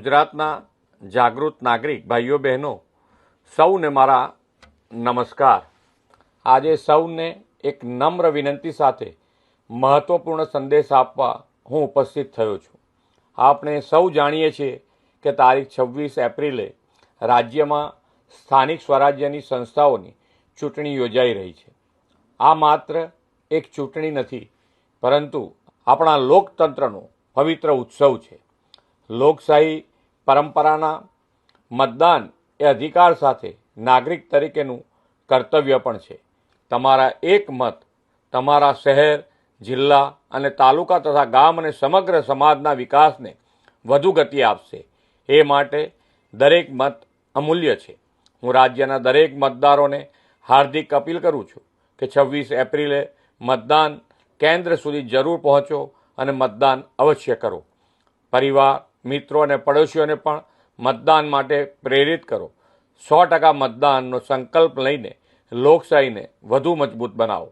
ગુજરાતના જાગૃત નાગરિક ભાઈઓ બહેનો સૌને મારા નમસ્કાર। આજે સૌને એક નમ્ર વિનંતી સાથે મહત્વપૂર્ણ સંદેશ આપવા હું ઉપસ્થિત થયો છું। આપણે સૌ જાણીએ છીએ કે તારીખ 26 એપ્રિલે રાજ્યમાં સ્થાનિક સ્વરાજ્યની સંસ્થાઓની ચૂંટણી યોજાઈ રહી છે। આ માત્ર એક ચૂંટણી નથી, પરંતુ આપણા લોકતંત્રનો પવિત્ર ઉત્સવ છે। લોકશાહી પરંપરાના મતદાન એ અધિકાર સાથે નાગરિક તરીકેનું કર્તવ્ય પણ છે। તમારા એક મત તમારા શહેર, જિલ્લા અને તાલુકા તથા ગામ અને સમગ્ર સમાજના વિકાસને વધુ ગતિ આપશે। એ માટે દરેક મત અમૂલ્ય છે। હું રાજ્યના દરેક મતદારોને હાર્દિક અપીલ કરું છું કે 26 એપ્રિલે મતદાન કેન્દ્ર સુધી જરૂર પહોંચો અને મતદાન અવશ્ય કરો। પરિવાર, મિત્રો અને પડોશીઓને પણ મતદાન માટે પ્રેરિત કરો। 100% મતદાનનો સંકલ્પ લઈને લોકશાહીને વધુ મજબૂત બનાવો।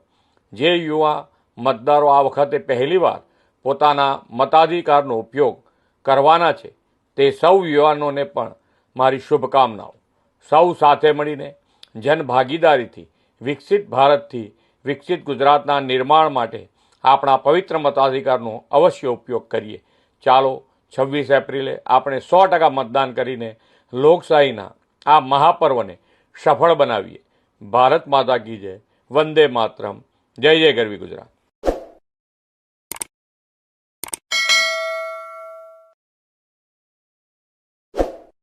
જે યુવા મતદારો આ વખતે પહેલીવાર પોતાના મતાધિકારનો ઉપયોગ કરવાના છે, તે સૌ યુવાનોને પણ મારી શુભકામનાઓ। સૌ સાથે મળીને જનભાગીદારીથી વિકસિત ભારતથી વિકસિત ગુજરાતના નિર્માણ માટે આપણા પવિત્ર મતાધિકારનો અવશ્ય ઉપયોગ કરીએ। ચાલો 26 એપ્રિલે આપણે 100% મતદાન કરીને લોકશાહીના આ મહાપર્વને સફળ બનાવીએ। ભારત માતા કી જય, વંદે માતરમ, જય જય ગરવી ગુજરાત।